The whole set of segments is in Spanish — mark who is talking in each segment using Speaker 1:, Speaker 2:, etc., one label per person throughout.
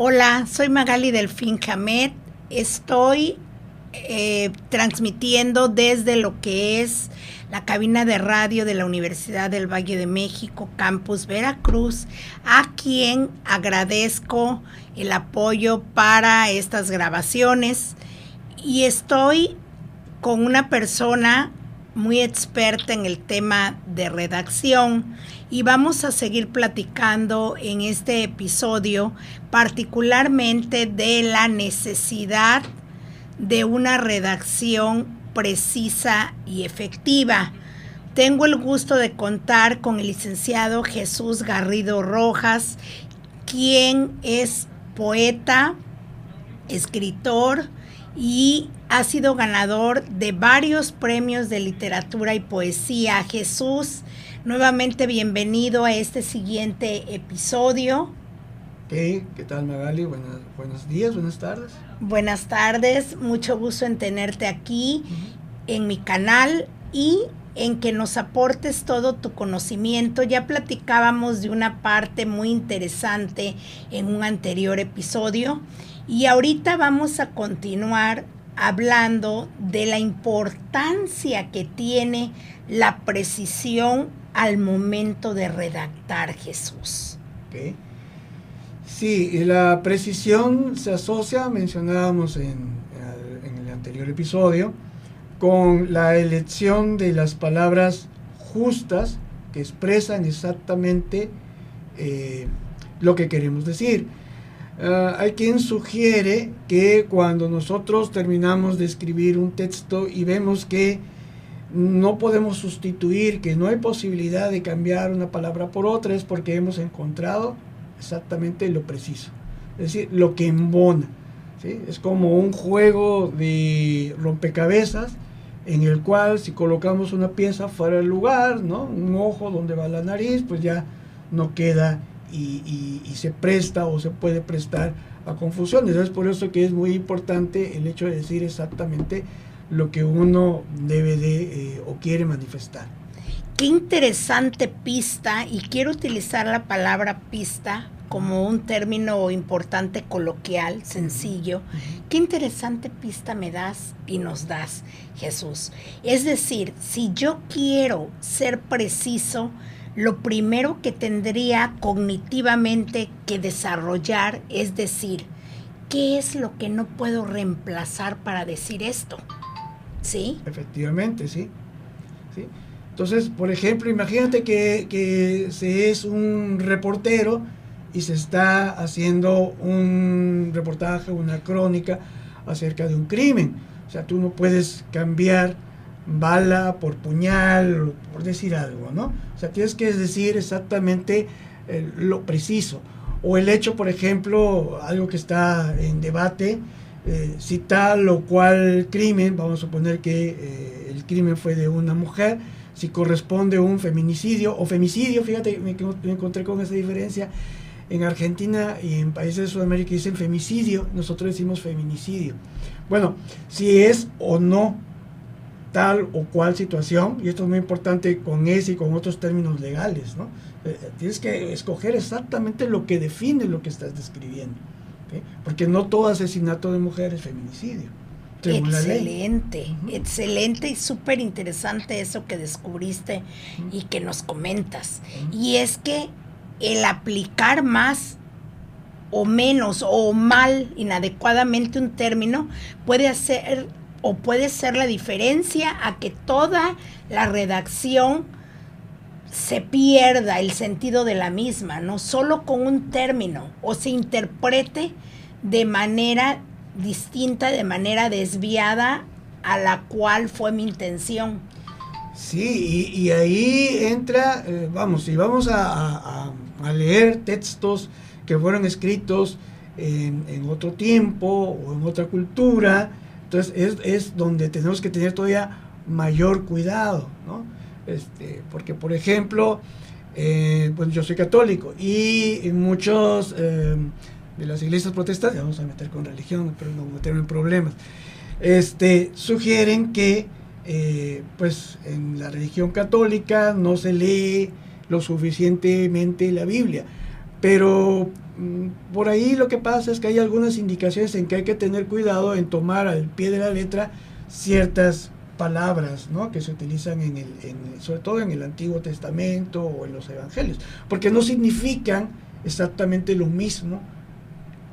Speaker 1: Hola, soy Magali Delfín Hamed. Estoy transmitiendo desde lo que es la cabina de radio de la Universidad del Valle de México, Campus Veracruz, a quien agradezco el apoyo para estas grabaciones. Y estoy con una persona muy experta en el tema de redacción y vamos a seguir platicando en este episodio particularmente de la necesidad de una redacción precisa y efectiva. Tengo el gusto de contar con el licenciado Jesús Garrido Rojas, quien es poeta, escritor y ha sido ganador de varios premios de literatura y poesía. Jesús, nuevamente bienvenido a este siguiente episodio.
Speaker 2: ¿Qué tal, Magali? Buenos días, buenas tardes.
Speaker 1: Buenas tardes, mucho gusto en tenerte aquí en mi canal y en que nos aportes todo tu conocimiento. Ya platicábamos de una parte muy interesante en un anterior episodio y ahorita vamos a continuar hablando de la importancia que tiene la precisión al momento de redactar, Jesús.
Speaker 2: Okay. Sí, la precisión se asocia, mencionábamos en el anterior episodio, con la elección de las palabras justas que expresan exactamente lo que queremos decir. Hay quien sugiere que cuando nosotros terminamos de escribir un texto y vemos que no podemos sustituir, que no hay posibilidad de cambiar una palabra por otra, es porque hemos encontrado exactamente lo preciso, es decir, lo que embona, ¿sí? Es como un juego de rompecabezas en el cual si colocamos una pieza fuera del lugar, ¿no? Un ojo donde va la nariz, pues ya no queda y se presta o se puede prestar a confusiones. Es por eso que es muy importante el hecho de decir exactamente lo que uno debe de o quiere manifestar.
Speaker 1: Qué interesante pista, y quiero utilizar la palabra pista como un término importante, coloquial, sencillo. Qué interesante pista me das y nos das, Jesús. Es decir, si yo quiero ser preciso, lo primero que tendría cognitivamente que desarrollar es decir, ¿qué es lo que no puedo reemplazar para decir esto? ¿Sí?
Speaker 2: Efectivamente, sí. ¿Sí? Entonces, por ejemplo, imagínate que se es un reportero y se está haciendo un reportaje, una crónica acerca de un crimen. O sea, tú no puedes cambiar bala por puñal, por decir algo, ¿no? O sea, tienes que decir exactamente lo preciso. O el hecho, por ejemplo, algo que está en debate, si tal o cual crimen, vamos a suponer que el crimen fue de una mujer, si corresponde un feminicidio o femicidio. Fíjate, me encontré con esa diferencia. En Argentina y en países de Sudamérica dicen femicidio, nosotros decimos feminicidio. Bueno, si es o no tal o cual situación, y esto es muy importante con ese y con otros términos legales, ¿no? Tienes que escoger exactamente lo que define lo que estás describiendo, ¿okay? Porque no todo asesinato de mujer es feminicidio.
Speaker 1: Excelente, excelente y súper interesante eso que descubriste y que nos comentas. Y es que el aplicar más o menos o mal, inadecuadamente un término, puede hacer o puede ser la diferencia a que toda la redacción se pierda el sentido de la misma, no solo con un término, o se interprete de manera distinta, de manera desviada a la cual fue mi intención.
Speaker 2: Sí, y ahí entra, si vamos a leer textos que fueron escritos en otro tiempo o en otra cultura, entonces es donde tenemos que tener todavía mayor cuidado, ¿no? Porque, por ejemplo, pues yo soy católico y en muchos de las iglesias protestantes, vamos a meter con religión, pero no meterme en problemas, sugieren que pues en la religión católica no se lee lo suficientemente la Biblia, pero por ahí lo que pasa es que hay algunas indicaciones en que hay que tener cuidado en tomar al pie de la letra ciertas palabras, ¿no?, que se utilizan sobre todo en el Antiguo Testamento o en los Evangelios, porque no significan exactamente lo mismo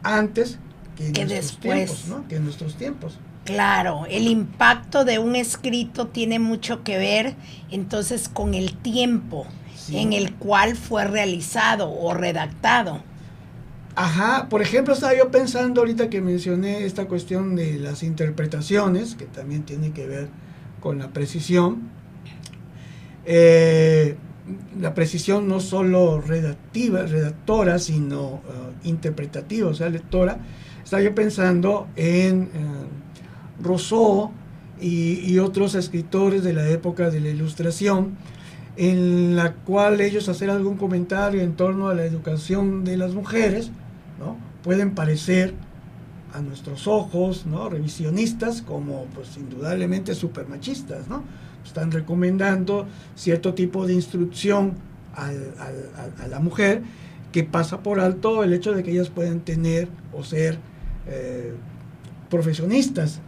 Speaker 2: antes que en nuestros tiempos, ¿no?, que en nuestros tiempos.
Speaker 1: Claro, el impacto de un escrito tiene mucho que ver entonces con el tiempo en el cual fue realizado o redactado.
Speaker 2: Ajá, por ejemplo, estaba yo pensando ahorita que mencioné esta cuestión de las interpretaciones, que también tiene que ver con la precisión. La precisión no solo redactora, sino interpretativa, o sea, lectora. Estaba yo pensando en Rousseau y otros escritores de la época de la Ilustración, en la cual ellos hacer algún comentario en torno a la educación de las mujeres, ¿no?, pueden parecer a nuestros ojos, ¿no?, revisionistas, como pues indudablemente supermachistas, ¿no? Están recomendando cierto tipo de instrucción a la mujer, que pasa por alto el hecho de que ellas puedan tener o ser profesionistas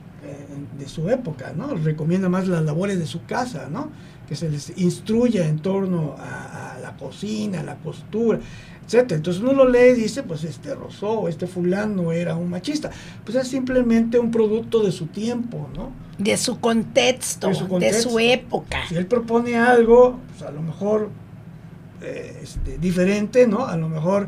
Speaker 2: de su época, ¿no? Recomienda más las labores de su casa, ¿no?, que se les instruya en torno a la cocina, a la costura, etcétera. Entonces uno lo lee y dice, pues Rousseau, fulano era un machista. Pues es simplemente un producto de su tiempo, ¿no?
Speaker 1: De su contexto, de su época.
Speaker 2: Si él propone algo, pues a lo mejor diferente, ¿no? A lo mejor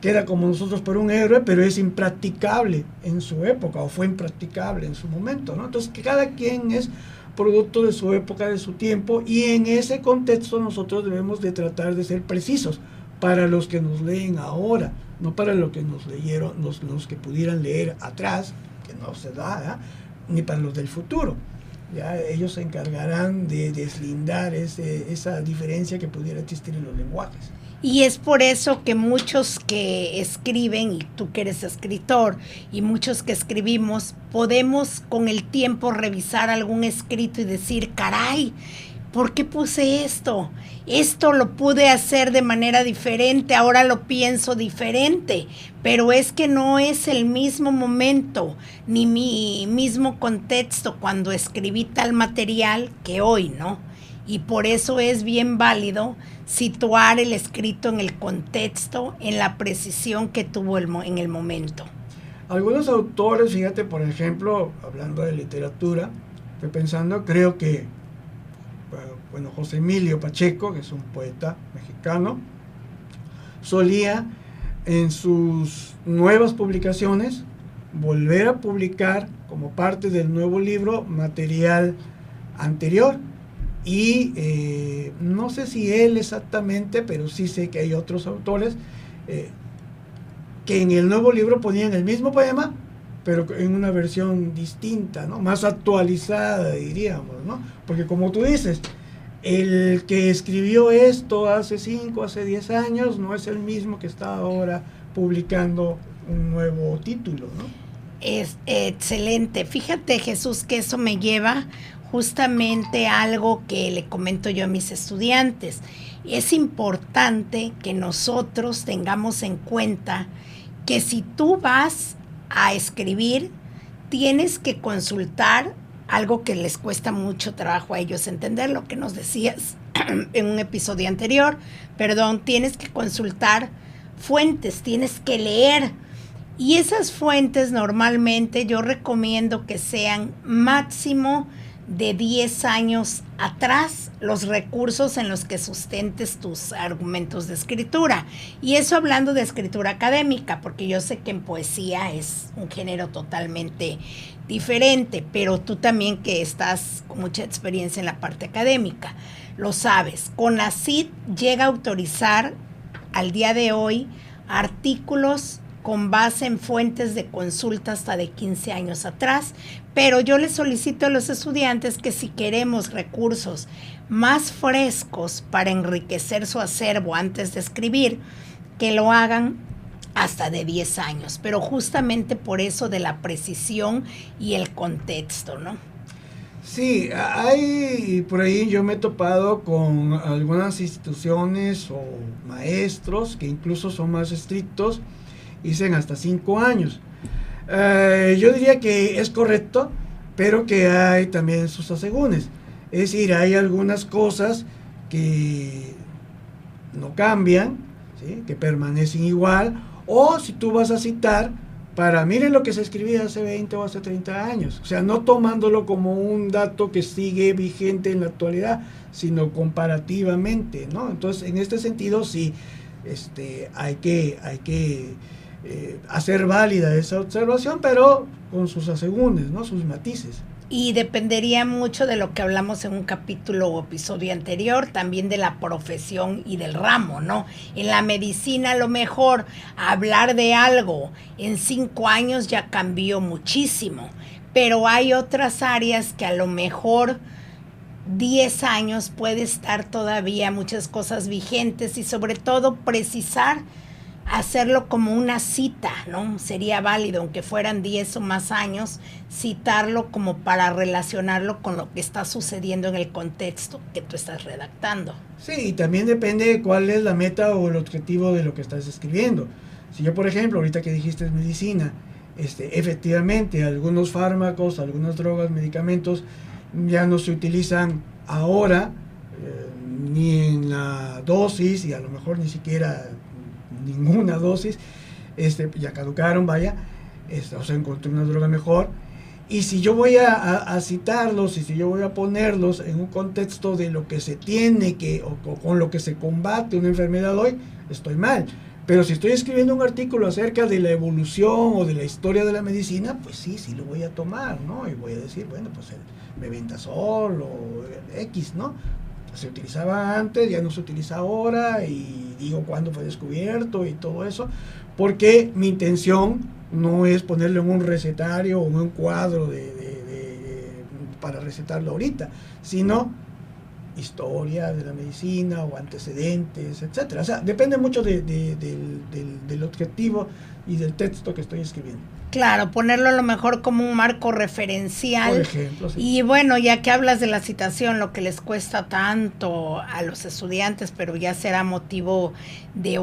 Speaker 2: queda como nosotros por un héroe, pero es impracticable en su época, o fue impracticable en su momento, ¿no? Entonces, que cada quien es producto de su época, de su tiempo, y en ese contexto nosotros debemos de tratar de ser precisos para los que nos leen ahora, no para los que nos leyeron, los que pudieran leer atrás, que no se da, ni para los del futuro. Ya ellos se encargarán de deslindar esa diferencia que pudiera existir en los lenguajes.
Speaker 1: Y es por eso que muchos que escriben, y tú que eres escritor, y muchos que escribimos, podemos con el tiempo revisar algún escrito y decir, caray, ¿por qué puse esto? Esto lo pude hacer de manera diferente, ahora lo pienso diferente, pero es que no es el mismo momento, ni mi mismo contexto cuando escribí tal material que hoy, ¿no? Y por eso es bien válido situar el escrito en el contexto, en la precisión que tuvo en el momento.
Speaker 2: Algunos autores, fíjate, por ejemplo, hablando de literatura, estoy pensando, creo que, bueno, José Emilio Pacheco, que es un poeta mexicano, solía en sus nuevas publicaciones volver a publicar como parte del nuevo libro material anterior. Y no sé si él exactamente, pero sí sé que hay otros autores que en el nuevo libro ponían el mismo poema, pero en una versión distinta, ¿no?, más actualizada, diríamos, ¿no? Porque como tú dices, el que escribió esto hace 5, hace 10 años, no es el mismo que está ahora publicando un nuevo título, ¿no?
Speaker 1: Es excelente. Fíjate, Jesús, que eso me lleva justamente algo que le comento yo a mis estudiantes. Es importante que nosotros tengamos en cuenta que si tú vas a escribir, tienes que consultar algo que les cuesta mucho trabajo a ellos entender, lo que nos decías en un episodio anterior. Tienes que consultar fuentes, tienes que leer. Y esas fuentes normalmente yo recomiendo que sean máximo de 10 años atrás, los recursos en los que sustentes tus argumentos de escritura. Y eso hablando de escritura académica, porque yo sé que en poesía es un género totalmente diferente, pero tú también, que estás con mucha experiencia en la parte académica, lo sabes. CONACYT llega a autorizar al día de hoy artículos con base en fuentes de consulta hasta de 15 años atrás, pero yo les solicito a los estudiantes que si queremos recursos más frescos para enriquecer su acervo antes de escribir, que lo hagan hasta de 10 años, pero justamente por eso de la precisión y el contexto, ¿no?
Speaker 2: Sí, hay por ahí yo me he topado con algunas instituciones o maestros que incluso son más estrictos, dicen hasta 5 años. Yo diría que es correcto, pero que hay también sus asegúnes. Es decir, hay algunas cosas que no cambian, ¿sí? Que permanecen igual, o si tú vas a citar, para miren lo que se escribía hace 20 o hace 30 años, o sea, no tomándolo como un dato que sigue vigente en la actualidad, sino comparativamente, ¿no? Entonces, en este sentido, sí, hay que hacer válida esa observación, pero con sus asegúnes, ¿no? Sus matices.
Speaker 1: Y dependería mucho de lo que hablamos en un capítulo o episodio anterior, también de la profesión y del ramo, ¿no? En la medicina, a lo mejor hablar de algo en 5 años ya cambió muchísimo, pero hay otras áreas que a lo mejor 10 años puede estar todavía muchas cosas vigentes, y sobre todo precisar hacerlo como una cita, ¿no? Sería válido, aunque fueran 10 o más años, citarlo como para relacionarlo con lo que está sucediendo en el contexto que tú estás redactando.
Speaker 2: Sí, y también depende de cuál es la meta o el objetivo de lo que estás escribiendo. Si yo, por ejemplo, ahorita que dijiste medicina, efectivamente, algunos fármacos, algunas drogas, medicamentos, ya no se utilizan ahora, ni en la dosis, y a lo mejor ni siquiera ninguna dosis, ya caducaron, vaya, o sea, encontré una droga mejor, y si yo voy a citarlos, y si yo voy a ponerlos en un contexto de lo que se tiene que, o con lo que se combate una enfermedad hoy, estoy mal. Pero si estoy escribiendo un artículo acerca de la evolución o de la historia de la medicina, pues sí lo voy a tomar, ¿no? Y voy a decir, bueno, pues el mebendazol o X, ¿no? Se utilizaba antes, ya no se utiliza ahora, y digo cuándo fue descubierto y todo eso, porque mi intención no es ponerlo en un recetario o en un cuadro para recetarlo ahorita, sino historia de la medicina o antecedentes, etcétera. O sea, depende mucho del objetivo y del texto que estoy escribiendo.
Speaker 1: Claro, ponerlo a lo mejor como un marco referencial.
Speaker 2: Por ejemplo, sí.
Speaker 1: Y bueno, ya que hablas de la citación, lo que les cuesta tanto a los estudiantes, pero ya será motivo de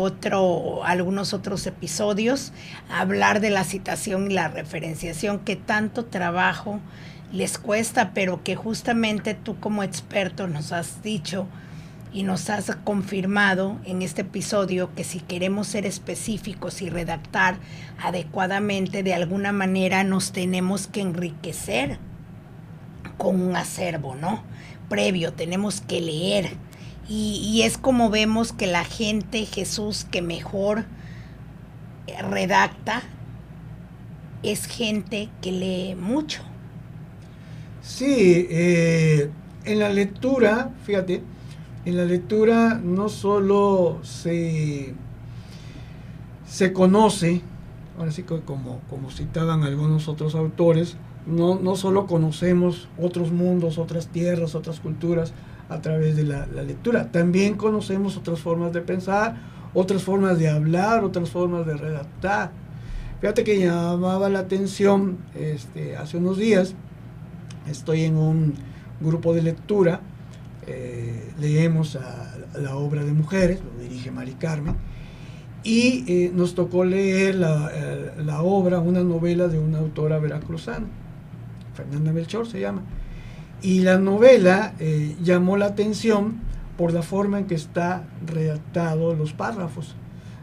Speaker 1: algunos otros episodios, hablar de la citación y la referenciación, que tanto trabajo les cuesta, pero que justamente tú como experto nos has dicho y nos has confirmado en este episodio que si queremos ser específicos y redactar adecuadamente, de alguna manera nos tenemos que enriquecer con un acervo, ¿no? Previo, tenemos que leer. Y es como vemos que la gente, Jesús, que mejor redacta, es gente que lee mucho.
Speaker 2: Sí, en la lectura, fíjate, en la lectura no solo se conoce, ahora sí que como citaban algunos otros autores, no solo conocemos otros mundos, otras tierras, otras culturas a través de la lectura, también conocemos otras formas de pensar, otras formas de hablar, otras formas de redactar. Fíjate que llamaba la atención, hace unos días, estoy en un grupo de lectura, leemos la obra de mujeres, lo dirige Mari Carmen, y nos tocó leer la obra, una novela de una autora veracruzana, Fernanda Melchor se llama, y la novela llamó la atención por la forma en que está redactado los párrafos.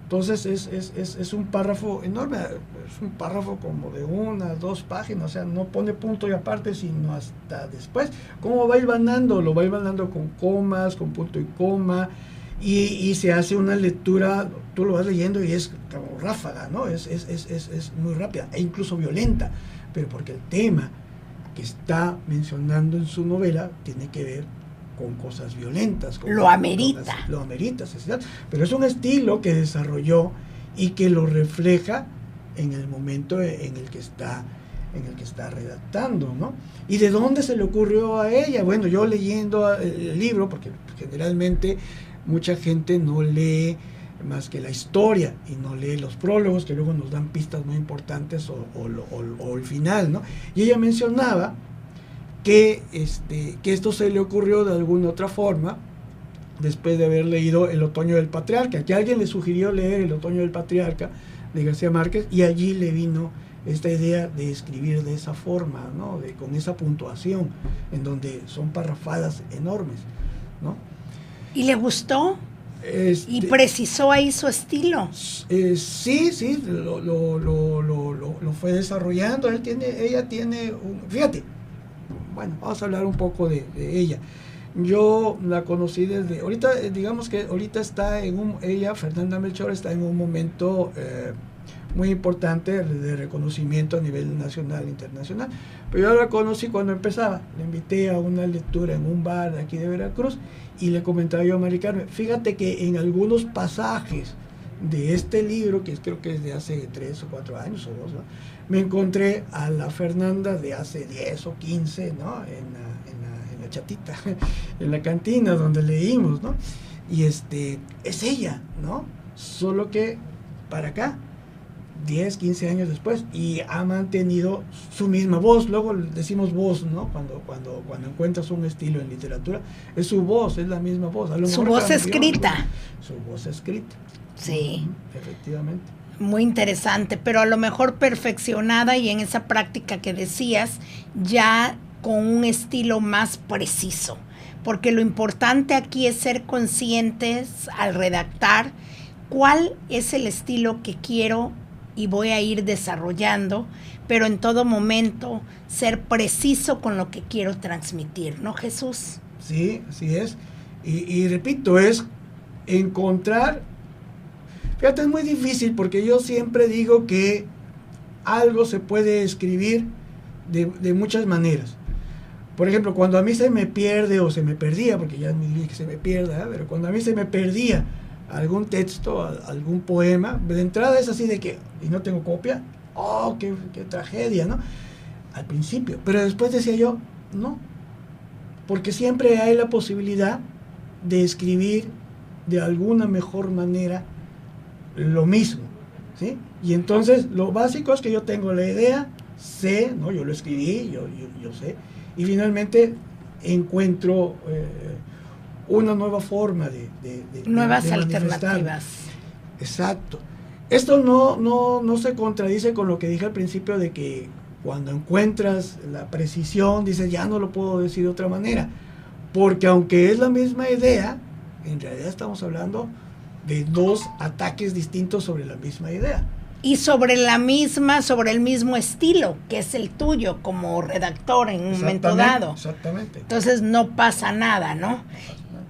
Speaker 2: Entonces es un párrafo enorme, es un párrafo como de 1 a 2 páginas, o sea, no pone punto y aparte, sino hasta después. ¿Cómo va hilvanando? Lo va hilvanando con comas, con punto y coma, y se hace una lectura, tú lo vas leyendo y es como ráfaga, ¿no? Es muy rápida e incluso violenta, pero porque el tema que está mencionando en su novela tiene que ver con cosas violentas.
Speaker 1: Lo amerita.
Speaker 2: Lo amerita, pero es un estilo que desarrolló y que lo refleja en el momento en el que está redactando, ¿no? ¿Y de dónde se le ocurrió a ella? Bueno, yo leyendo el libro, porque generalmente mucha gente no lee más que la historia y no lee los prólogos, que luego nos dan pistas muy importantes, o el final, ¿no? Y ella mencionaba que esto se le ocurrió de alguna otra forma después de haber leído El Otoño del Patriarca, que alguien le sugirió leer El Otoño del Patriarca de García Márquez, y allí le vino esta idea de escribir de esa forma, ¿no? Con esa puntuación, en donde son parrafadas enormes, ¿no?
Speaker 1: ¿Y le gustó? ¿Y precisó ahí su estilo?
Speaker 2: Sí, lo fue desarrollando. Ella tiene fíjate, bueno, vamos a hablar un poco de ella. Yo la conocí desde, ahorita, digamos que ahorita está ella, Fernanda Melchor, está en un momento muy importante de reconocimiento a nivel nacional e internacional, pero yo la conocí cuando empezaba. Le invité a una lectura en un bar de aquí de Veracruz y le comentaba yo a Mari Carmen, fíjate que en algunos pasajes de este libro, que creo que es de hace 3 o 4 años o 2, ¿no?, me encontré a la Fernanda de hace 10 o 15, ¿no?, en la chatita, en la cantina donde leímos, ¿no? Y es ella, ¿no? Solo que para acá, 10, 15 años después, y ha mantenido su misma voz. Luego decimos voz, ¿no? Cuando encuentras un estilo en literatura, es su voz, es la misma voz.
Speaker 1: Su voz escrita.
Speaker 2: Su voz escrita.
Speaker 1: Sí.
Speaker 2: Efectivamente.
Speaker 1: Muy interesante, pero a lo mejor perfeccionada y en esa práctica que decías, ya con un estilo más preciso. Porque lo importante aquí es ser conscientes al redactar cuál es el estilo que quiero y voy a ir desarrollando, pero en todo momento ser preciso con lo que quiero transmitir, ¿no, Jesús?
Speaker 2: Sí, así es. Y repito, es encontrar, fíjate, es muy difícil porque yo siempre digo que algo se puede escribir de muchas maneras. Por ejemplo, cuando a mí se me pierde o se me perdía, porque ya me dije que se me pierda, ¿eh?, pero cuando a mí se me perdía algún texto, algún poema, de entrada es así de que, y no tengo copia, oh, qué tragedia, ¿no? Al principio, pero después decía yo, no, porque siempre hay la posibilidad de escribir de alguna mejor manera lo mismo, ¿sí? Y entonces lo básico es que yo tengo la idea, sé, ¿no? Yo lo escribí, yo sé, y finalmente encuentro una nueva forma de
Speaker 1: nuevas alternativas.
Speaker 2: Exacto. Esto no se contradice con lo que dije al principio de que cuando encuentras la precisión dices, ya no lo puedo decir de otra manera, porque aunque es la misma idea, en realidad estamos hablando de 2 ataques distintos sobre la misma idea.
Speaker 1: Y sobre el mismo estilo, que es el tuyo como redactor en un momento dado.
Speaker 2: Exactamente.
Speaker 1: Entonces no pasa nada, ¿no?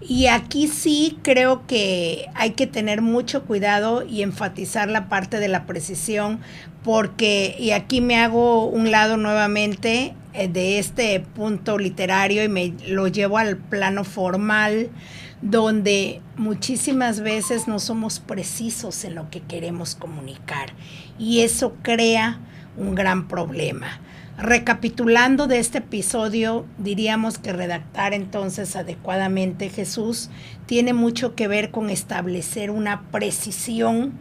Speaker 1: Y aquí sí creo que hay que tener mucho cuidado y enfatizar la parte de la precisión, porque, y aquí me hago un lado nuevamente de este punto literario y me lo llevo al plano formal, donde muchísimas veces no somos precisos en lo que queremos comunicar y eso crea un gran problema. Recapitulando de este episodio, diríamos que redactar entonces adecuadamente, Jesús, tiene mucho que ver con establecer una precisión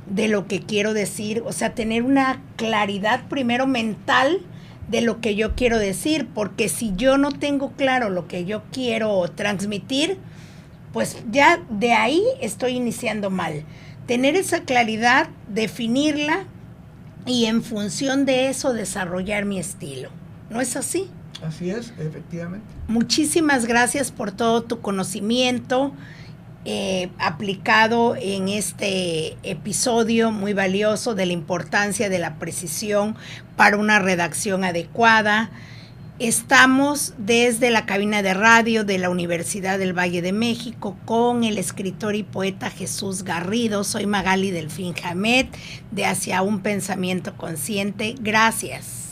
Speaker 1: de lo que quiero decir, o sea, tener una claridad primero mental de lo que yo quiero decir, porque si yo no tengo claro lo que yo quiero transmitir, pues ya de ahí estoy iniciando mal. Tener esa claridad, definirla y en función de eso desarrollar mi estilo. ¿No es así?
Speaker 2: Así es, efectivamente.
Speaker 1: Muchísimas gracias por todo tu conocimiento aplicado en este episodio muy valioso de la importancia de la precisión para una redacción adecuada. Estamos desde la cabina de radio de la Universidad del Valle de México con el escritor y poeta Jesús Garrido. Soy Magali Delfín Hamed de Hacia un Pensamiento Consciente. Gracias.